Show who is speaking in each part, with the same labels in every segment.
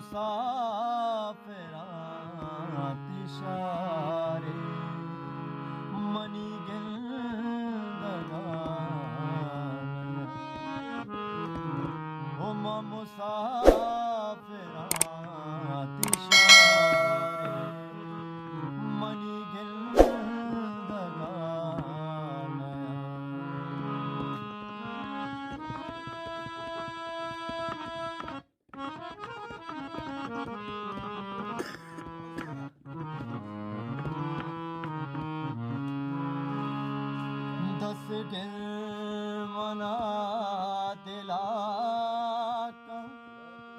Speaker 1: मुसाफिरात शारे मनी गिंदगान ओ मुसाफिरात शारे मनी गिंदगान दस गिर मना दिला का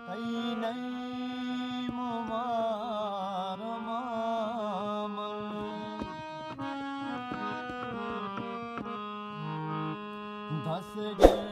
Speaker 1: कई नहीं मुबार मामल दस गिर